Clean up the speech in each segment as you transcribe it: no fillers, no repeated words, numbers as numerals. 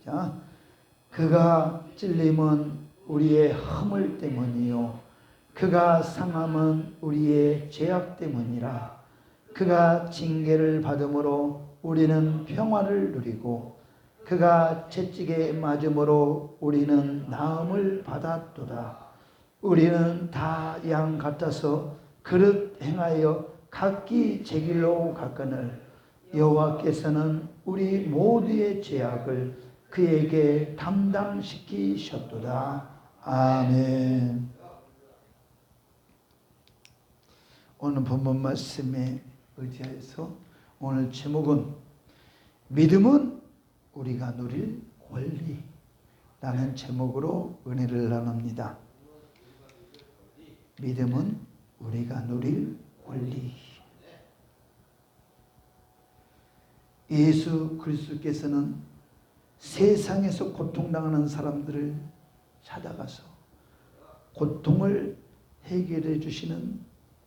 시작. 그가 찔림은 우리의 허물 때문이요 그가 상함은 우리의 죄악 때문이라. 그가 징계를 받음으로 우리는 평화를 누리고 그가 채찍에 맞음으로 우리는 나음을 받았도다. 우리는 다 양 같아서 그릇 행하여 각기 제 길로 갔거늘 여호와께서는 우리 모두의 죄악을 그에게 담당시키셨도다. 아멘. 오늘 본문 말씀에 의지하여서 오늘 제목은 믿음은 우리가 누릴 권리라는 제목으로 은혜를 나눕니다. 믿음은 우리가 누릴 권리. 예수 그리스도께서는 세상에서 고통당하는 사람들을 찾아가서 고통을 해결해 주시는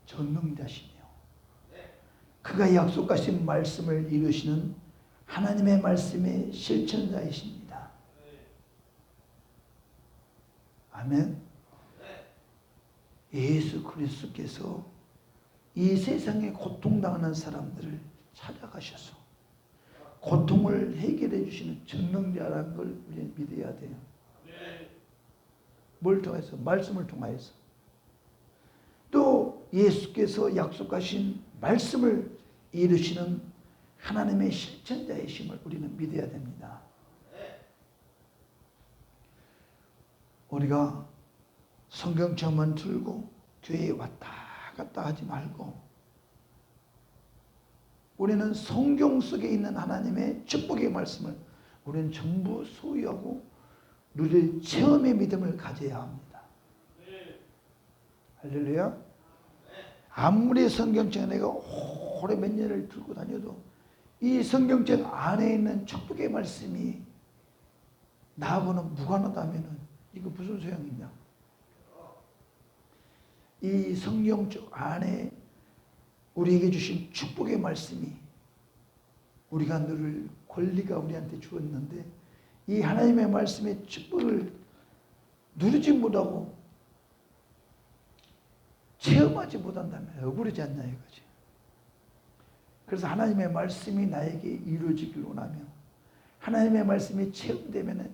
전능자시며 그가 약속하신 말씀을 이루시는 하나님의 말씀의 실천자이십니다. 아멘. 예수 그리스도께서 이 세상에 고통당하는 사람들을 찾아가셔서 고통을 해결해 주시는 전능자라는 걸 우리는 믿어야 돼요. 뭘 통해서? 말씀을 통하여서. 또 예수께서 약속하신 말씀을 이루시는 하나님의 실천자이심을 우리는 믿어야 됩니다. 우리가 성경책만 들고 교회에 왔다 갔다 하지 말고 우리는 성경 속에 있는 하나님의 축복의 말씀을 우리는 전부 소유하고 누릴 체험의 믿음을 가져야 합니다. 할렐루야. 아무리 성경책 내가 오래 몇 년을 들고 다녀도 이 성경책 안에 있는 축복의 말씀이 나하고는 무관하다면 이거 무슨 소용이 있냐. 이 성경책 안에 우리에게 주신 축복의 말씀이 우리가 누릴 권리가 우리한테 주었는데 이 하나님의 말씀의 축복을 누리지 못하고 체험하지 못한다면 억울하지 않냐 이거지. 그래서 하나님의 말씀이 나에게 이루어지길 원하며 하나님의 말씀이 체험되면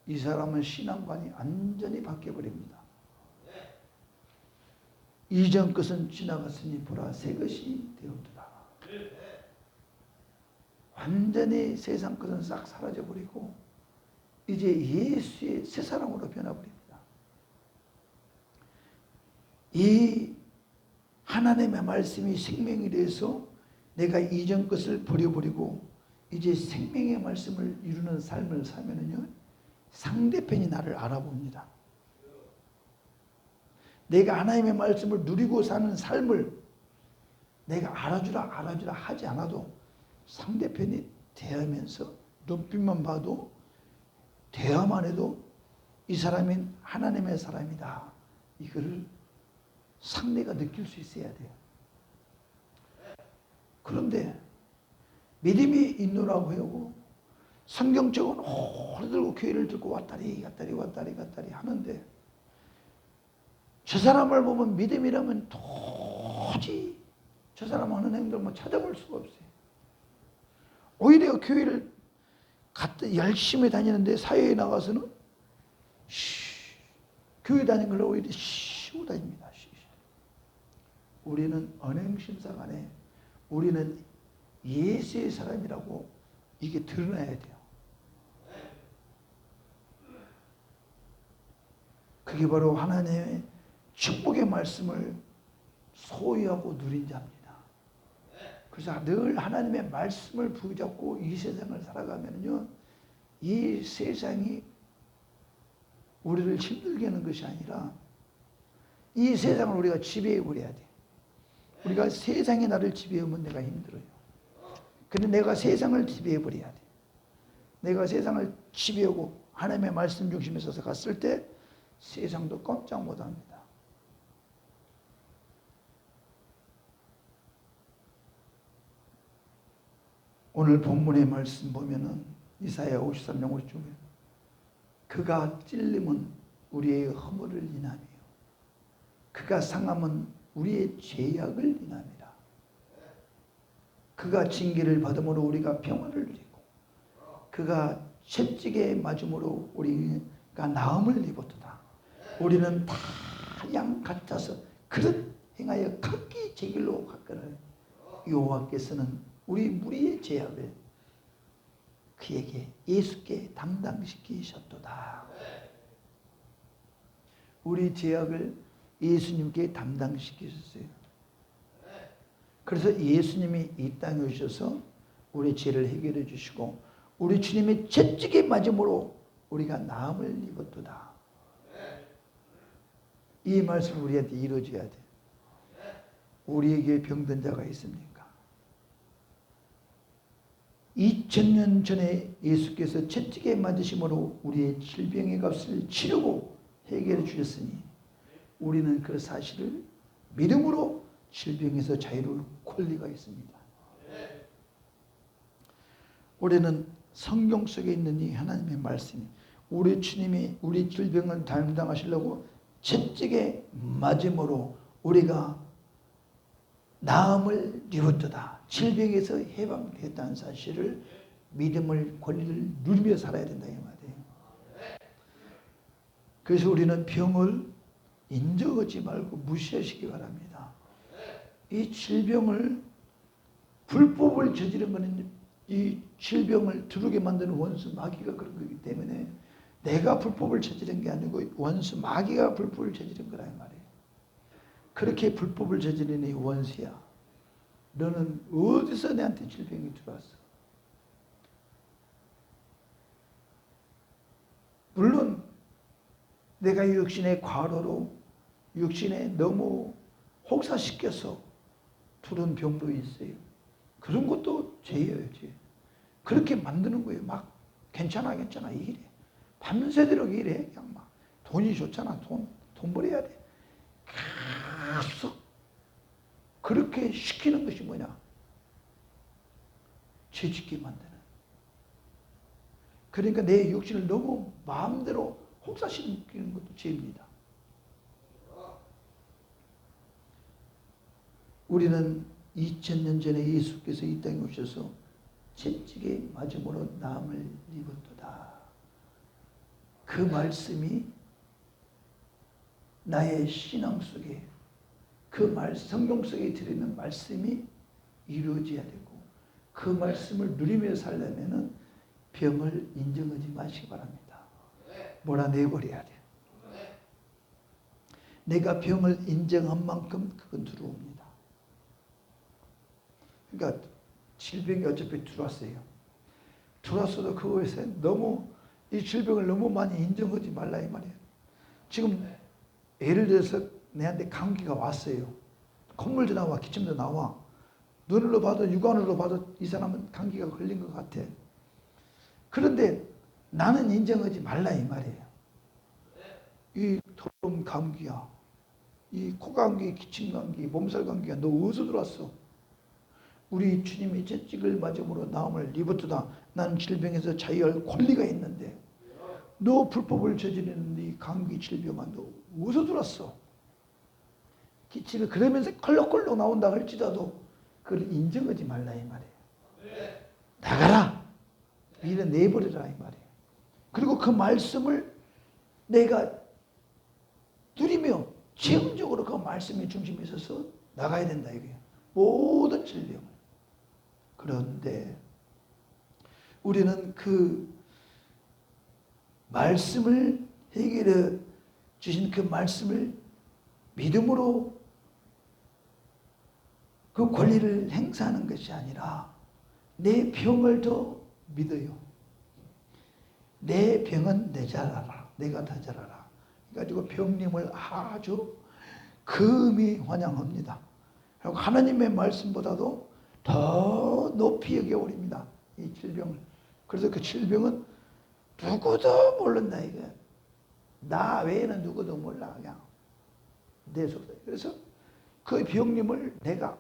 이 사람은 신앙관이 완전히 바뀌어버립니다. 이전 것은 지나갔으니 보라 새 것이 되었도다. 완전히 세상 것은 싹 사라져버리고 이제 예수의 새 사람으로 변화버립니다. 이 하나님의 말씀이 생명이 돼서 내가 이전 것을 버려버리고 이제 생명의 말씀을 이루는 삶을 살면은요 상대편이 나를 알아봅니다. 내가 하나님의 말씀을 누리고 사는 삶을 내가 알아주라 하지 않아도 상대편이 대하면서 눈빛만 봐도 대화만 해도 이 사람은 하나님의 사람이다. 이거를 상대가 느낄 수 있어야 돼요. 그런데 믿음이 있노라고 하고 성경책은 오래 들고 교회를 들고 왔다리 하는데 저 사람을 보면 믿음이라면 도저히 저 사람 하는 행동을 찾아볼 수가 없어요. 오히려 교회를 열심히 다니는데 사회에 나가서는 교회 다니는 걸 오히려 쉬고 다닙니다. 우리는 언행심사간에 우리는 예수의 사람이라고 이게 드러나야 돼요. 그게 바로 하나님의 축복의 말씀을 소유하고 누린 자입니다. 그래서 늘 하나님의 말씀을 붙잡고 이 세상을 살아가면요, 이 세상이 우리를 힘들게 하는 것이 아니라 이 세상을 우리가 지배해 버려야 돼. 우리가 세상이 나를 지배하면 내가 힘들어요. 근데 내가 세상을 지배해 버려야 돼. 내가 세상을 지배하고 하나님의 말씀 중심에 서서 갔을 때 세상도 꼼짝 못합니다. 오늘 본문의 말씀 보면은 이사야 53장 5절에 그가 찔림은 우리의 허물을 인하며 그가 상함은 우리의 죄악을 인함이라. 그가 징계를 받음으로 우리가 평안을 누리고 그가 채찍에 맞음으로 우리가 나음을 입었도다. 우리는 다 양 같아서 그릇 행하여 각기 제 길로 갔거늘 여호와께서는 우리 무리의 죄악을 그에게 예수께 담당시키셨도다. 우리 죄악을 예수님께 담당시키셨어요. 그래서 예수님이 이 땅에 오셔서 우리 죄를 해결해 주시고 우리 주님의 채찍에 맞음으로 우리가 나음을 입었도다. 이 말씀 우리한테 이루어져야 돼. 우리에게 병든 자가 있습니까? 2000년 전에 예수께서 채찍에 맞으심으로 우리의 질병의 값을 치르고 해결해 주셨으니 우리는 그 사실을 믿음으로 질병에서 자유로울 권리가 있습니다. 우리는 성경 속에 있는 이 하나님의 말씀이 우리 주님이 우리 질병을 담당하시려고 채찍에 맞음으로 우리가 나음을 입었도다. 질병에서 해방되었다는 사실을 믿음을 권리를 누리며 살아야 된다 이 말이에요. 그래서 우리는 병을 인정하지 말고 무시하시기 바랍니다. 이 질병을 불법을 저지른 것은 이 질병을 두르게 만드는 원수 마귀가 그런 거기 때문에 내가 불법을 저지른 게 아니고 원수 마귀가 불법을 저지른 거라 이 말이에요. 그렇게 불법을 저지른 이 원수야. 너는 어디서 내한테 질병이 들어왔어? 물론 내가 육신의 과로로 육신에 너무 혹사시켜서 두른 병도 있어요. 그런 것도 죄예요, 죄. 그렇게 만드는 거예요. 막 괜찮아 이래. 밤새도록 이래. 그냥 막 돈이 좋잖아. 돈 벌어야 돼. 계속 그렇게 시키는 것이 뭐냐? 죄짓게 만드는. 그러니까 내 육신을 너무 마음대로 혹사시키는 것도 죄입니다. 우리는 2000년 전에 예수께서 이 땅에 오셔서 채찍에 맞음으로 나음을 입었도다. 그 말씀이 나의 신앙 속에 성경 속에 들어있는 말씀이 이루어져야 되고 그 말씀을 누리며 살려면 병을 인정하지 마시기 바랍니다. 몰아내버려야 돼. 내가 병을 인정한 만큼 그건 들어옵니다. 그러니까 질병이 어차피 들어왔어요. 들어왔어도 그것에 너무 이 질병을 너무 많이 인정하지 말라 이 말이에요. 지금 예를 들어서 내한테 감기가 왔어요. 콧물도 나와 기침도 나와. 눈으로 봐도 육안으로 봐도 이 사람은 감기가 걸린 것 같아. 그런데 나는 인정하지 말라 이 말이에요. 이 더러운 감기야. 이 코감기, 기침감기, 몸살감기가 너 어디서 들어왔어? 우리 주님이 채찍을 맞음으로 나음을 입었도다. 난 질병에서 자유할 권리가 있는데 너 불법을 저지르는 이 감기 질병아 너 어디서 들어왔어? 기침이 그러면서 컬럭컬럭 나온다 할지라도 그걸 인정하지 말라 이 말이에요. 나가라. 이래 내버려라 이 말이에요. 그리고 그 말씀을 내가 누리며 체험적으로 그 말씀의 중심에 있어서 나가야 된다 이거예요. 모든 질병을. 그런데 우리는 그 말씀을 해결해 주신 그 말씀을 믿음으로 그 권리를 행사하는 것이 아니라 내 병을 더 믿어요. 내 병은 내 잘 알아. 내가 다 잘 알아. 그래가지고 병님을 아주 금이 환영합니다. 그리고 하나님의 말씀보다도 더 높이 여겨버립니다. 이 질병을. 그래서 그 질병은 누구도 모른다 이거야. 나 외에는 누구도 몰라 그냥 내 속에. 그래서 그 병님을 내가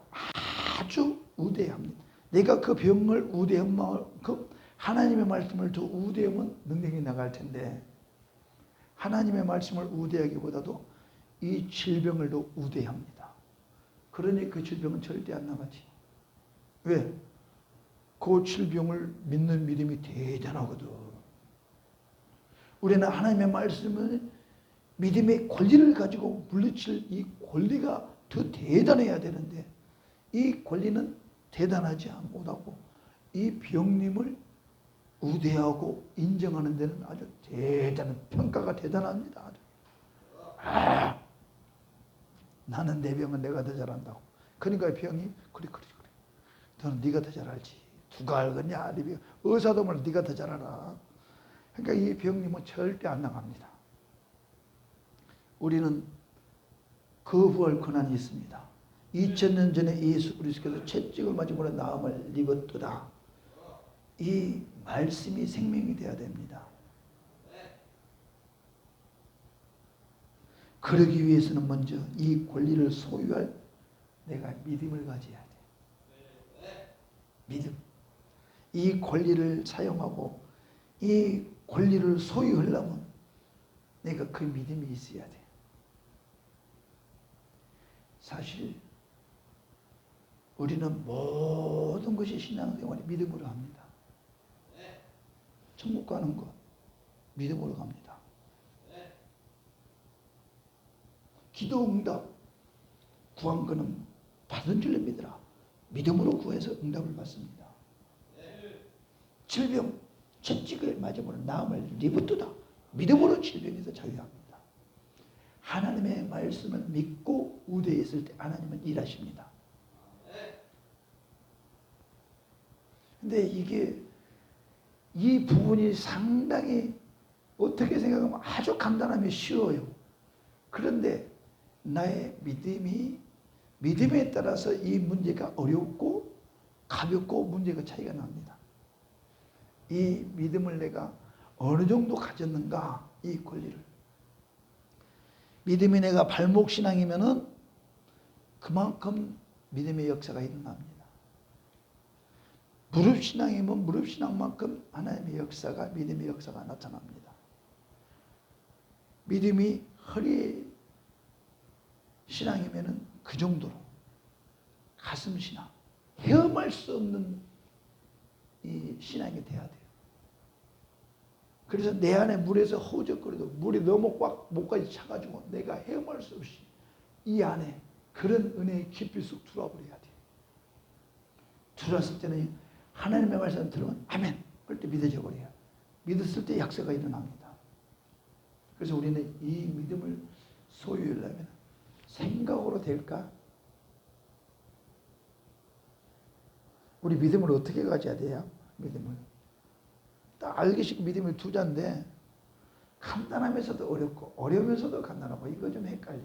아주 우대합니다. 내가 그 병을 우대한 만큼 하나님의 말씀을 더 우대하면 능력이 나갈 텐데 하나님의 말씀을 우대하기보다도 이 질병을 더 우대합니다. 그러니 그 질병은 절대 안 나가지. 왜? 그 질병을 믿는 믿음이 대단하거든. 우리는 하나님의 말씀을 믿음의 권리를 가지고 물리칠 이 권리가 더 대단해야 되는데 이 권리는 대단하지 못하고 이 병림을 우대하고 인정하는 데는 아주 대단한 평가가 대단합니다. 아, 나는 내 병은 내가 더 잘한다고. 그러니까 병이 그래. 너는 네가 더 잘 알지. 누가 알겠냐? 의사도 말 네가 더 잘 알아. 그러니까 이 병님은 절대 안 나갑니다. 우리는 거부할 권한이 있습니다. 2000년 전에 예수 그리스도께서 채찍을 맞음으로 나음을 입었도다. 이 말씀이 생명이 되어야 됩니다. 그러기 위해서는 먼저 이 권리를 소유할 내가 믿음을 가져야 돼. 믿음. 이 권리를 사용하고 이 권리를 소유하려면 내가 그 믿음이 있어야 돼. 사실 우리는 모든 것이 신앙생활이 믿음으로 합니다. 천국 가는 것 믿음으로 갑니다. 기도 응답 구한 거는 받은 줄로 믿으라. 믿음으로 구해서 응답을 받습니다. 질병 채찍을 맞음으로 나음을 입었도다. 믿음으로 질병에서 자유합니다. 하나님의 말씀을 믿고 우대했을 때 하나님은 일하십니다. 근데 이 부분이 상당히 어떻게 생각하면 아주 간단하면 쉬워요. 그런데 나의 믿음에 따라서 이 문제가 어렵고 가볍고 문제가 차이가 납니다. 이 믿음을 내가 어느 정도 가졌는가, 이 권리를. 믿음이 내가 발목신앙이면은 그만큼 믿음의 역사가 일어납니다. 무릎신앙이면 무릎신앙만큼 하나님의 역사가, 믿음의 역사가 나타납니다. 믿음이 허리 신앙이면은 그 정도로 가슴신앙, 헤엄할 수 없는 이 신앙이 돼야 돼요. 그래서 내 안에 물에서 허우적거려도 물이 너무 꽉 목까지 차가지고 내가 헤엄할 수 없이 이 안에 그런 은혜의 깊이 쑥 들어와버려야 돼요. 들어왔을 때는 하나님의 말씀을 들으면 아멘! 그럴 때 믿어져 버려요. 믿었을 때 약세가 일어납니다. 그래서 우리는 이 믿음을 소유하려면 생각으로 될까? 우리 믿음을 어떻게 가져야 돼요? 믿음을. 딱 알기 쉽게 믿음이 두 자인데 간단하면서도 어렵고 어려우면서도 간단하고 이거 좀 헷갈려.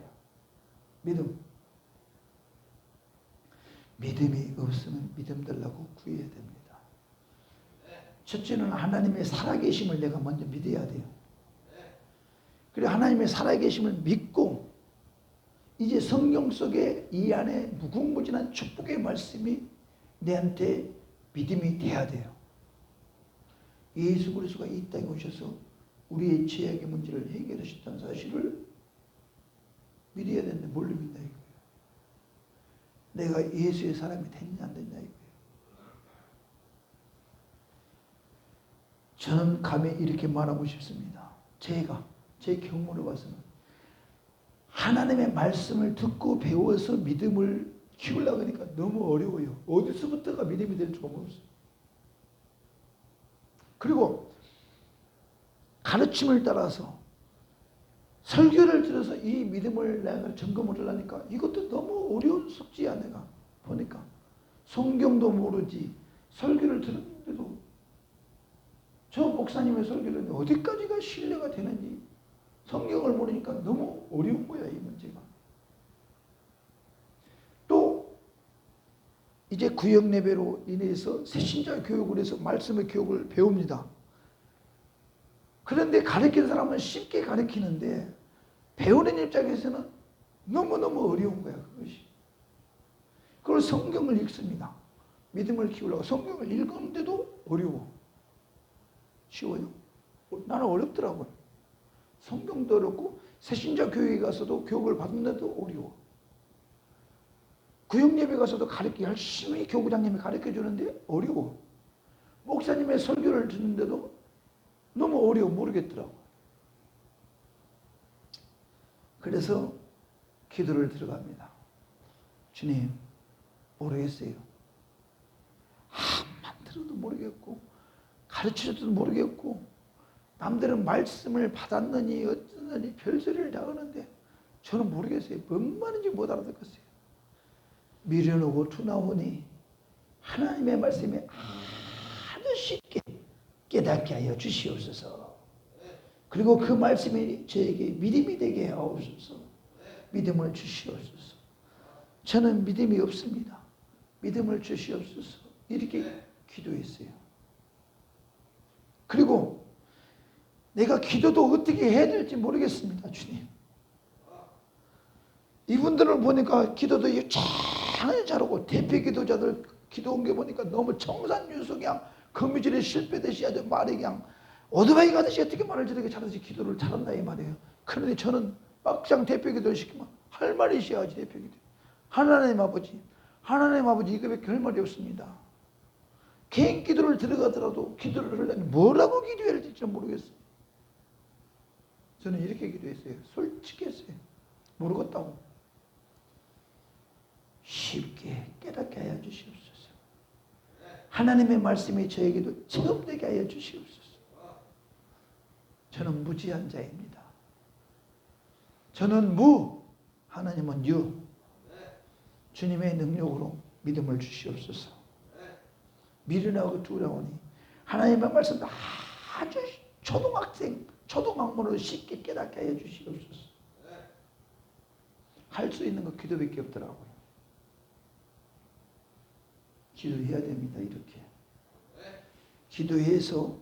믿음이 없으면 믿음 달라고 구해야 됩니다. 첫째는 하나님의 살아계심을 내가 먼저 믿어야 돼요. 그리고 하나님의 살아계심을 믿고 이제 성경 속에 이 안에 무궁무진한 축복의 말씀이 내한테 믿음이 돼야 돼요. 예수 그리스도가 이 땅에 오셔서 우리의 죄악의 문제를 해결하셨다는 사실을 믿어야 되는데 뭘로 믿나 이거예요. 내가 예수의 사람이 됐냐 안 됐냐 이거예요. 저는 감히 이렇게 말하고 싶습니다. 제가 제 경험으로 봐서는 하나님의 말씀을 듣고 배워서 믿음을 키우려고 하니까 너무 어려워요. 어디서부터가 믿음이 될 수가 없어요. 그리고 가르침을 따라서 설교를 들어서 이 믿음을 내가 점검을 하려니까 이것도 너무 어려운 숙제야. 내가 보니까 성경도 모르지 설교를 들었는데도 저 목사님의 설교를 어디까지가 신뢰가 되는지 성경을 모르니까 너무 어려운 거야. 이 문제가. 또 이제 구역 예배로 인해서 새신자 교육을 해서 말씀의 교육을 배웁니다. 그런데 가르치는 사람은 쉽게 가르치는데 배우는 입장에서는 너무너무 어려운 거야. 그것이. 그걸 성경을 읽습니다. 믿음을 키우려고 성경을 읽었는데도 어려워. 쉬워요? 나는 어렵더라고요. 성경도 어렵고 새신자 교회에 가서도 교육을 받는데도 어려워. 구역예배 가서도 열심히 교구장님이 가르쳐 주는데 어려워. 목사님의 설교를 듣는데도 너무 어려워 모르겠더라고. 그래서 기도를 들어갑니다. 주님, 모르겠어요. 한만 들어도 모르겠고 가르쳐줘도 모르겠고 남들은 말씀을 받았느니 어쩌느니 별소리를 다 하는데 저는 모르겠어요. 뭔 말인지 못 알아듣겠어요. 미련하고 투나오니 하나님의 말씀이 아주 쉽게 깨닫게 하여 주시옵소서. 그리고 그 말씀이 저에게 믿음이 되게 하옵소서. 믿음을 주시옵소서. 저는 믿음이 없습니다. 믿음을 주시옵소서. 이렇게 기도했어요. 그리고 내가 기도도 어떻게 해야 될지 모르겠습니다. 주님. 이분들을 보니까 기도도 유창하게 잘하고 대표 기도자들 기도 온 게 보니까 너무 청산유수 그냥 거미줄에 실패듯이 아주 말이 그냥 오토바이 가듯이 어떻게 말을 저렇게 잘하지 기도를 잘한다 이 말이에요. 그런데 저는 막상 대표 기도를 시키면 할 말이 있어야지 대표 기도. 하나님 아버지 이거밖에 할 말이 없습니다. 개인 기도를 들어가더라도 기도를 하려니 뭐라고 기도해야 할지 모르겠어요. 저는 이렇게 기도했어요. 솔직히 했어요. 모르겠다고. 쉽게 깨닫게 하여 주시옵소서. 하나님의 말씀이 저에게도 체험되게 하여 주시옵소서. 저는 무지한 자입니다. 저는 무, 하나님은 유. 주님의 능력으로 믿음을 주시옵소서. 미련하고 두려우니 하나님의 말씀도 아주 초등학문으로 쉽게 깨닫게 하여 주시옵소서. 할 수 있는 거 기도밖에 없더라고요. 기도해야 됩니다. 이렇게 기도해서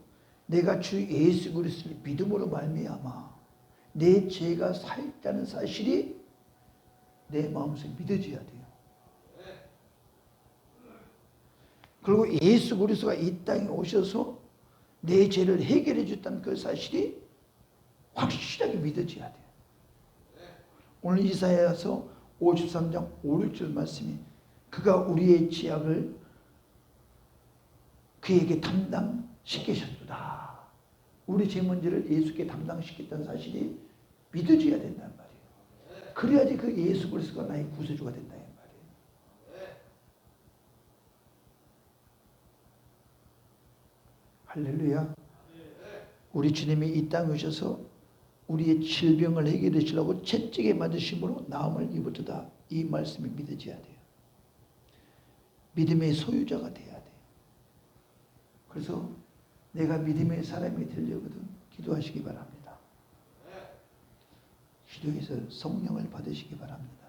내가 주 예수 그리스도를 믿음으로 말미암아 내 죄가 사했다는 사실이 내 마음속에 믿어져야 돼요. 그리고 예수 그리스도가 이 땅에 오셔서 내 죄를 해결해 줬다는 그 사실이 확실하게 믿어져야 돼요. 오늘 이사야서 53장 5, 6절 말씀이 그가 우리의 죄악을 그에게 담당시키셨도다. 우리 죄 문제를 예수께 담당시켰다는 사실이 믿어져야 된단 말이에요. 그래야지 그 예수 그리스도가 나의 구세주가 된다는 말이에요. 할렐루야. 우리 주님이 이 땅에 오셔서 우리의 질병을 해결해 주려고 채찍에 맞으심으로 나음을 입었다. 이 말씀이 믿어져야 돼요. 믿음의 소유자가 돼야 돼요. 그래서 내가 믿음의 사람이 되려거든 기도하시기 바랍니다. 기도해서 성령을 받으시기 바랍니다.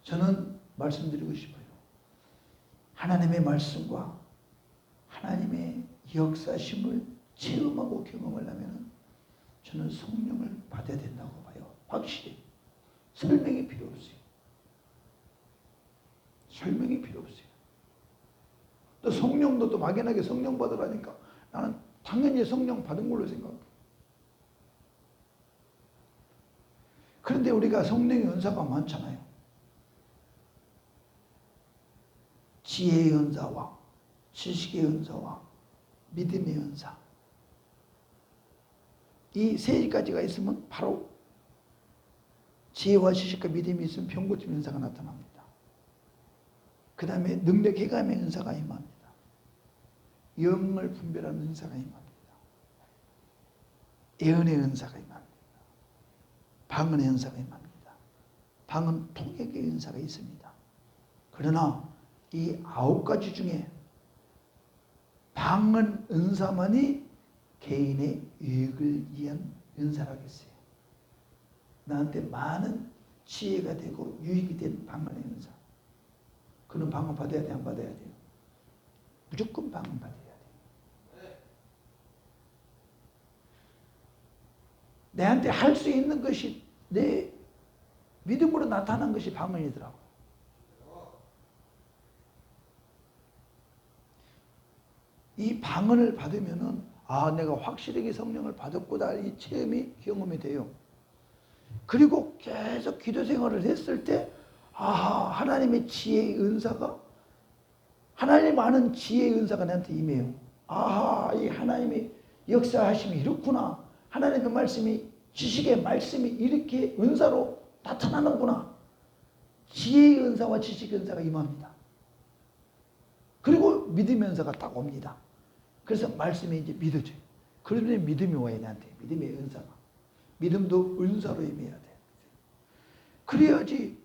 저는 말씀드리고 싶어요. 하나님의 말씀과 하나님의 역사심을 체험하고 경험을 하면 저는 성령을 받아야 된다고 봐요. 확실히. 설명이 필요 없어요. 설명이 필요 없어요. 또 성령도 또 막연하게 성령 받으라니까 나는 당연히 성령 받은 걸로 생각해요. 그런데 우리가 성령의 은사가 많잖아요. 지혜의 은사와 지식의 은사와 믿음의 은사. 이 세 가지가 있으면 바로 지혜와 지식과 믿음이 있으면 병고침 은사가 나타납니다. 그 다음에 능력 해감의 은사가 임합니다. 영을 분별하는 은사가 임합니다. 예언의 은사가 임합니다. 방언의 은사가 임합니다. 방언 통역의 은사가 있습니다. 그러나 이 9가지 중에 방언 은사만이 개인의 유익을 위한 은사라겠어요. 나한테 많은 지혜가 되고 유익이 된 방언의 은사. 그는 방언 받아야 돼, 안 받아야 돼요? 무조건 방언 받아야 돼요. 내한테 할 수 있는 것이 내 믿음으로 나타난 것이 방언이더라고요. 이 방언을 받으면은 내가 확실하게 성령을 받았구나 이 체험이 경험이 돼요. 그리고 계속 기도 생활을 했을 때 하나님의 지혜의 은사가 하나님 아는 지혜의 은사가 나한테 임해요. 이 하나님의 역사하심이 이렇구나. 하나님의 말씀이 지식의 말씀이 이렇게 은사로 나타나는구나. 지혜의 은사와 지식의 은사가 임합니다. 그리고 믿음의 은사가 딱 옵니다. 그래서 말씀이 이제 믿어져요. 그러면 믿음이 와야 나한테. 믿음의 은사가. 믿음도 은사로 임해야 돼. 그래야지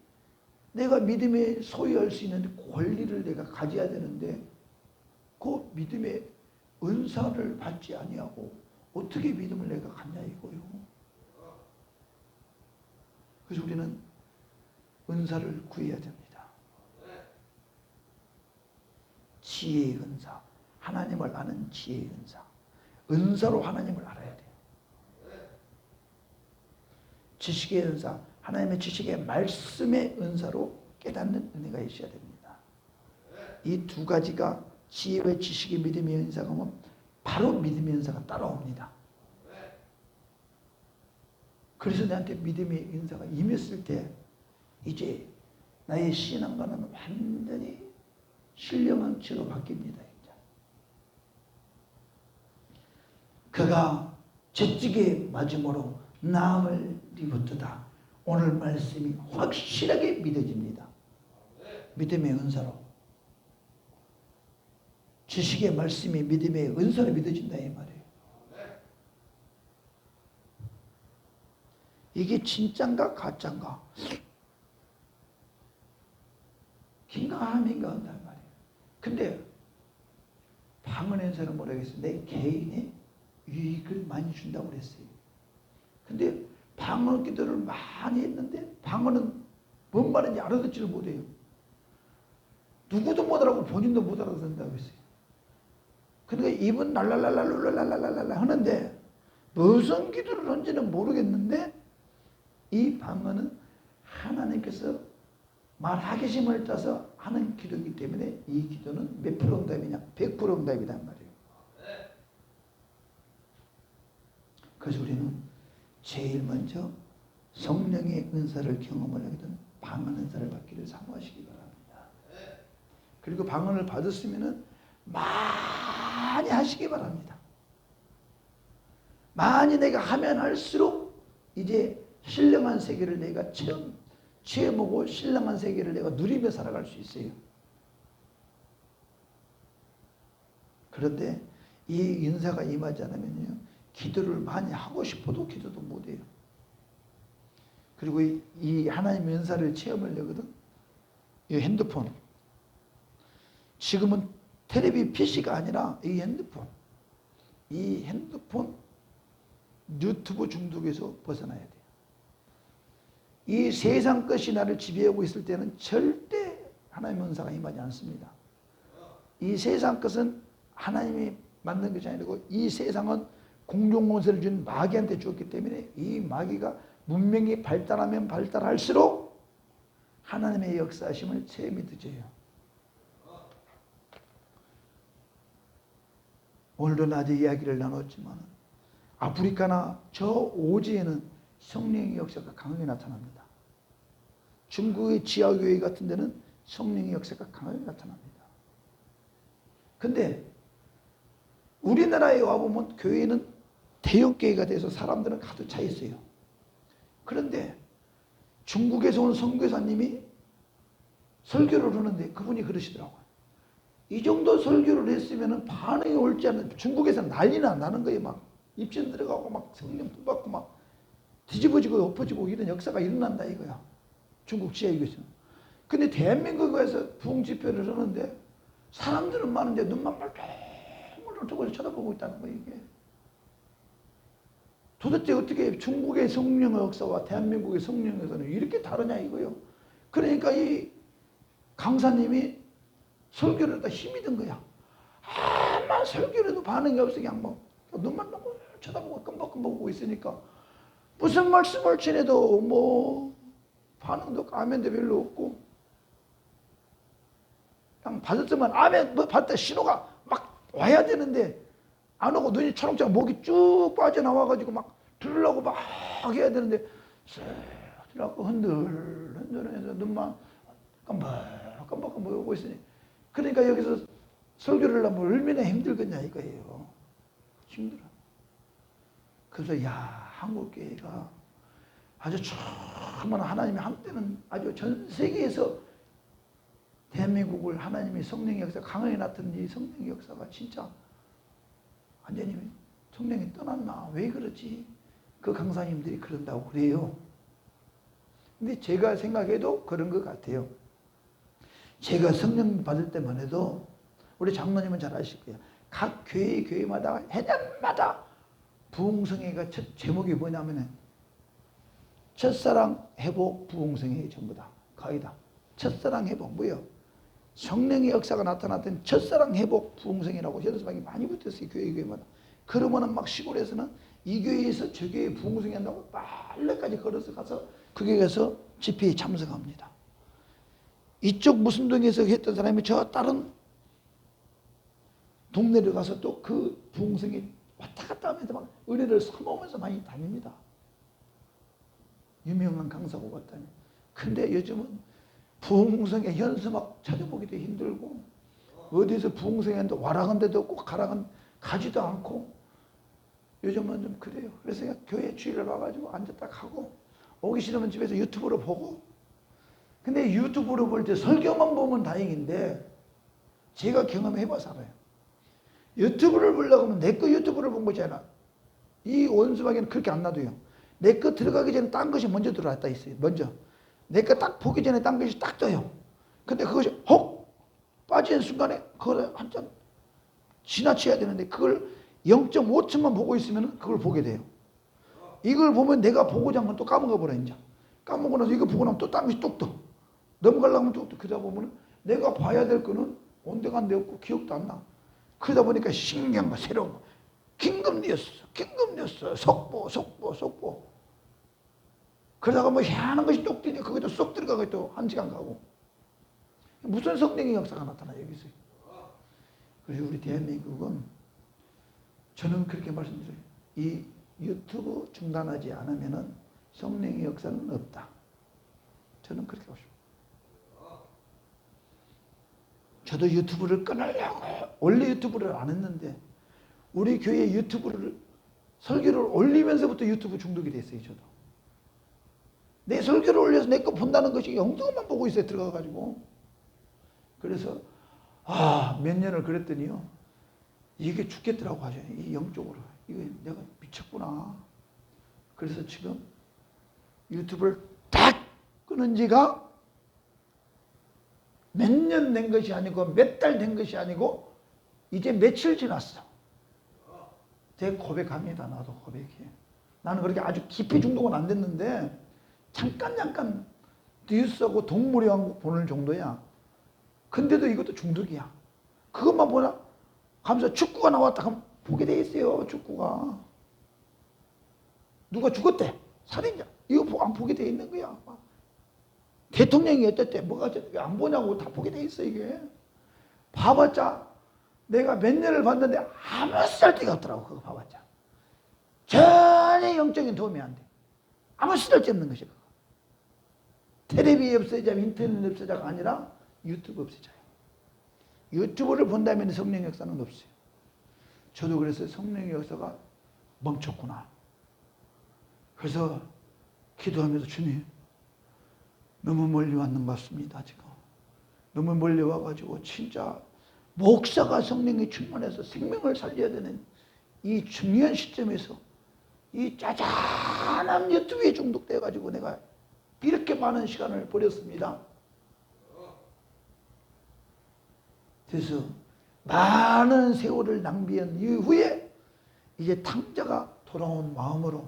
내가 믿음에 소유할 수 있는 권리를 내가 가져야 되는데 그 믿음의 은사를 받지 아니하고 어떻게 믿음을 내가 갖냐 이거요. 그래서 우리는 은사를 구해야 됩니다. 지혜의 은사, 하나님을 아는 지혜의 은사, 은사로 하나님을 알아야 돼요. 지식의 은사, 하나님의 지식의 말씀의 은사로 깨닫는 은혜가 있어야 됩니다. 이 두 가지가 지혜와 지식의 믿음의 은사가 오면 바로 믿음의 은사가 따라옵니다. 그래서 나한테 믿음의 은사가 임했을 때 이제 나의 신앙과는 완전히 신령한 죄로 바뀝니다. 이제. 그가 재찍에 맞음으로 나음을 입었도다. 오늘 말씀이 확실하게 믿어집니다. 믿음의 은사로. 지식의 말씀이 믿음의 은사로 믿어진다 이 말이에요. 이게 진짠가 가짠가? 긴가민가 한단 말이에요. 근데 방언 은사는 뭐라 그랬어요? 내 개인의 유익을 많이 준다고 그랬어요. 근데 방언 기도를 많이 했는데 방언은 뭔 말인지 알아듣지를 못해요. 누구도 못 알아듣고 본인도 못 알아듣는다고 했어요. 그러니까 입은 랄랄랄랄랄랄랄랄랄 하는데 무슨 기도를 하는지는 모르겠는데 이 방언은 하나님께서 말하기심을 따서 하는 기도이기 때문에 이 기도는 몇 프로 응답이냐? 100% 응답이란 말이에요. 그래서 우리는 제일 먼저 성령의 은사를 경험을 하게 되면 방언 은사를 받기를 사모하시기 바랍니다. 그리고 방언을 받았으면 많이 하시기 바랍니다. 많이 내가 하면 할수록 이제 신령한 세계를 내가 체험하고 신령한 세계를 내가 누리며 살아갈 수 있어요. 그런데 이 은사가 임하지 않으면요, 기도를 많이 하고 싶어도 기도도 못해요. 그리고 이 하나님의 은사를 체험하려거든. 이 핸드폰. 지금은 텔레비 PC가 아니라 이 핸드폰. 이 핸드폰 유튜브 중독에서 벗어나야 돼요. 이 세상 것이 나를 지배하고 있을 때는 절대 하나님의 은사가 임하지 않습니다. 이 세상 것은 하나님이 만든 것이 아니고 이 세상은 공중권세를 준 마귀한테 주었기 때문에 이 마귀가 문명이 발달하면 발달할수록 하나님의 역사하심을 체험이 늦어요. 오늘도 낮에 이야기를 나눴지만 아프리카나 저 오지에는 성령의 역사가 강하게 나타납니다. 중국의 지하교회 같은 데는 성령의 역사가 강하게 나타납니다. 근데 우리나라에 와보면 교회는 대형교회가 돼서 사람들은 가득 차 있어요. 그런데 중국에서 온 선교사님이 설교를 하는데 그분이 그러시더라고요. 이 정도 설교를 했으면 반응이 올지 않는, 중국에서 난리나 나는 거예요. 막 입신 들어가고 막 성령 받고 막 뒤집어지고 엎어지고 이런 역사가 일어난다 이거야. 중국 지하교회에서는. 근데 대한민국에서 부흥 집회를 하는데 사람들은 많은데 눈만 멀뚱멀뚱 뜨고 쳐다보고 있다는 거예요 이게. 도대체 어떻게 중국의 성령의 역사와 대한민국의 성령의 역사는 이렇게 다르냐 이거요. 그러니까 이 강사님이 설교를 하다 힘이 든 거야. 아마 설교를 해도 반응이 없어. 그냥 뭐 눈만 놓고 쳐다보고 끔박끔박 보고 있으니까 무슨 말씀을 전해도 뭐 반응도 아멘도 별로 없고 그냥 받았으면 아멘 뭐 받다 신호가 막 와야 되는데 안 오고 눈이 초롱초롱 목이 쭉 빠져나와가지고 막 들으려고 막 해야 되는데 쓱 흔들흔들해서 눈만 깜박깜박 보고 있으니 그러니까 여기서 설교를 하면 얼마나 힘들겠냐 이거예요. 힘들어. 그래서 야 한국교회가 아주 정말 하나님이 한때는 아주 전 세계에서 대한민국을 하나님이 성령의 역사 강하게 나타낸 이 성령의 역사가 진짜 완전히 성령이 떠났나 왜 그러지? 그 강사님들이 그런다고 그래요. 근데 제가 생각해도 그런 것 같아요. 제가 성령 받을 때만 해도 우리 장로님은 잘 아실 거예요. 각 교회마다 해년마다 부흥성회가 첫 제목이 뭐냐면은 첫사랑 회복 부흥성회 전부 다 거의 다 첫사랑 회복 뭐요? 성령의 역사가 나타났던 첫사랑 회복 부흥성회라고 현수막이 많이 붙었어요. 교회마다. 그러면은 막 시골에서는 이 교회에서 저 교회 부흥성회 한다고 빨래까지 걸어서 가서 그 교회에서 집회에 참석합니다. 이쪽 무슨 동에서 했던 사람이 저 다른 동네를 가서 또 그 부흥성회 왔다 갔다 하면서 막 은혜를 사모으면서 많이 다닙니다. 유명한 강사고 갔다니. 근데 요즘은 부흥성회 현수막 찾아보기도 힘들고 어디서 부흥성회 하는데 와라간 데도 없고 가지도 않고 요즘은 좀 그래요. 그래서 교회 주일을 와가지고 앉았다 가고 오기 싫으면 집에서 유튜브로 보고 근데 유튜브로 볼 때 설교만 보면 다행인데 제가 경험해봐서 알아요. 유튜브를 보려고 하면 내 거 유튜브를 본 거잖아. 이 원수막에는 그렇게 안 놔둬요. 내 거 들어가기 전에 딴 것이 먼저 들어왔다 있어요. 먼저. 내 거 딱 보기 전에 딴 것이 딱 떠요. 근데 그것이 혹 빠지는 순간에 그걸 한참 지나쳐야 되는데 그걸 0.5초만 보고 있으면 그걸 보게 돼요. 이걸 보면 내가 보고자 하면 또 까먹어 버려 이제. 까먹고 나서 이거 보고 나면 또 딴 것이 뚝 떠. 넘어가려면 또 그러다 보면 내가 봐야 될 거는 온데간데 없고 기억도 안 나. 그러다 보니까 신기한 거 새로운 거. 긴급뉴스, 속보. 그러다가 뭐 희한한 것이 뚝 뜨니 거기도 쏙 들어가고 또 1시간 가고. 무슨 성령의 역사가 나타나 여기서. 그래서 우리 대한민국은 저는 그렇게 말씀드려요. 이 유튜브 중단하지 않으면은 성령의 역사는 없다. 저는 그렇게 보십니다. 저도 유튜브를 끊으려고 원래 유튜브를 안 했는데 우리 교회 유튜브를 설교를 올리면서부터 유튜브 중독이 됐어요. 저도 내 설교를 올려서 내 거 본다는 것이 영상만 보고 있어요. 들어가가지고 그래서 몇 년을 그랬더니요 이게 죽겠더라고 하죠. 이 영적으로 이거 내가 미쳤구나. 그래서 지금 유튜브를 딱 끊은 지가 몇 년 된 것이 아니고 몇 달 된 것이 아니고 이제 며칠 지났어. 제가 고백합니다. 나도 고백해. 나는 그렇게 아주 깊이 중독은 안 됐는데 잠깐 뉴스하고 동물의 보는 정도야. 근데도 이것도 중독이야. 그것만 보나 하면서 축구가 나왔다 하면 보게 돼 있어요. 축구가. 누가 죽었대. 살인자. 이거 안 보게 돼 있는 거야. 대통령이 어땠대. 뭐가 왜 안 보냐고 다 보게 돼 있어 이게. 봐봤자 내가 몇 년을 봤는데 아무 쓸데가 없더라고. 그거 봐봤자. 전혀 영적인 도움이 안 돼. 아무 쓸데없는 것이 그거. 텔레비 없애자, 인터넷 없애자가 아니라 유튜브 없애자요. 유튜브를 본다면 성령 역사는 없어요. 저도 그래서 성령의 역사가 멈췄구나. 그래서 기도하면서 주님 너무 멀리 왔는 것 같습니다. 지금 너무 멀리 와가지고 진짜 목사가 성령이 충만해서 생명을 살려야 되는 이 중요한 시점에서 이 짜잔한 유튜브에 중독돼가지고 내가 이렇게 많은 시간을 버렸습니다. 그래서 많은 세월을 낭비한 이후에 이제 탕자가 돌아온 마음으로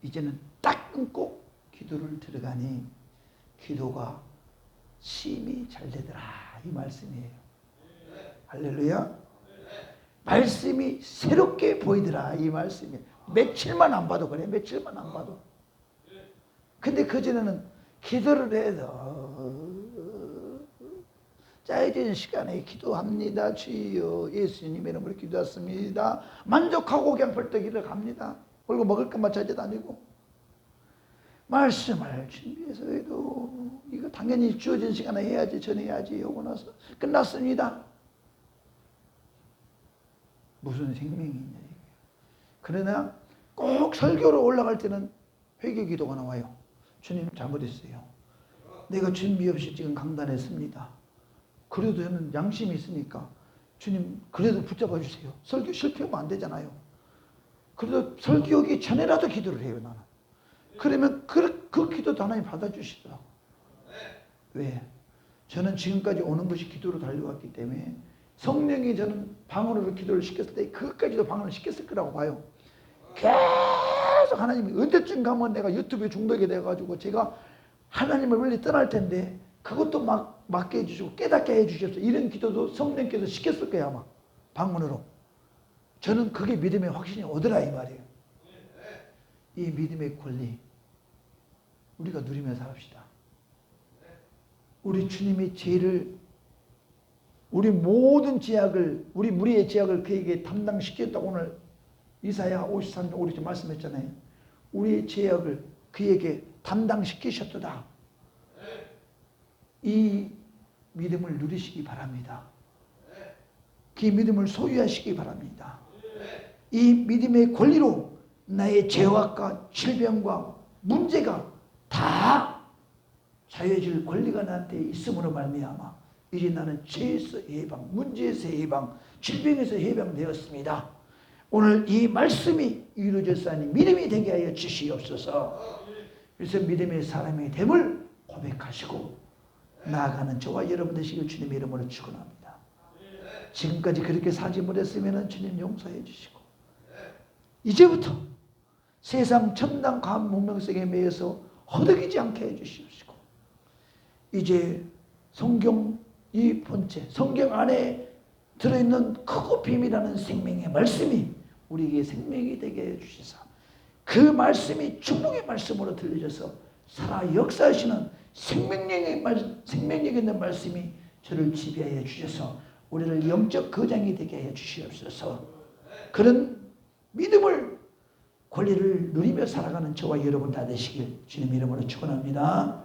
이제는 딱 끊고 기도를 들어가니 기도가 심히 잘 되더라 이 말씀이에요. 할렐루야. 말씀이 새롭게 보이더라 이 말씀이에요. 며칠만 안 봐도 그래. 며칠만 안 봐도. 근데 그전에는 기도를 해도 짜여진 시간에 기도합니다. 주여 예수님 이름으로 기도했습니다. 만족하고 그냥 벌떡 일어갑니다. 그리고 먹을 것만 찾아다니고 말씀을 준비해서 해도 이거 당연히 주어진 시간에 해야지 전해야지 하고 나서 끝났습니다. 무슨 생명이 있냐 이게. 그러나 꼭 설교로 올라갈 때는 회개 기도가 나와요. 주님 잘못했어요. 내가 준비 없이 지금 강단했습니다. 그래도 저는 양심이 있으니까 주님 그래도 붙잡아 주세요. 설교 실패하면 안 되잖아요. 그래도 설교하기 전에라도 기도를 해요 나는. 그러면 그 기도도 하나님 받아주시더라고. 왜? 저는 지금까지 오는 것이 기도로 달려왔기 때문에 성령이 저는 방언으로 기도를 시켰을 때 그것까지도 방언을 시켰을 거라고 봐요. 계속 하나님이 언제쯤 가면 내가 유튜브에 중독이 돼가지고 제가 하나님을 멀리 떠날 텐데 그것도 맡게 해주시고 깨닫게 해주셨어. 이런 기도도 성령께서 시켰을 거야 아마 방언으로. 저는 그게 믿음의 확신이 오더라 이 말이에요. 이 믿음의 권리 우리가 누리며 살합시다. 우리 주님의 죄를 우리 모든 죄악을 우리 무리의 죄악을 그에게 담당시켰다고 오늘 이사야 53장 5절에 말씀했잖아요. 우리의 죄악을 그에게 담당시키셨도다. 이 믿음을 누리시기 바랍니다. 그 믿음을 소유하시기 바랍니다. 이 믿음의 권리로 나의 죄악과 질병과 문제가 다 자유해질 권리가 나한테 있음으로 말미암아 이제 나는 죄에서 해방, 문제에서 해방, 질병에서 해방되었습니다. 오늘 이 말씀이 이루어졌사니 믿음이 되게 하여 주시옵소서. 그래서 믿음의 사람의 됨을 고백하시고 나아가는 저와 여러분 되시길 주님의 이름으로 축원합니다. 지금까지 그렇게 살지 못했으면 주님 용서해 주시고 이제부터 세상 첨단 과학 문명성에 매여서 허덕이지 않게 해주시옵시고 이제 성경 이 본체 성경 안에 들어있는 크고 비밀하는 생명의 말씀이 우리에게 생명이 되게 해주시사 그 말씀이 축복의 말씀으로 들려져서 살아 역사하시는 생명력 있는 말씀이 저를 지배하여 주셔서 우리를 영적 거장이 되게 하여 주시옵소서. 그런 믿음을 권리를 누리며 살아가는 저와 여러분 다 되시길 주님 이름으로 축원합니다.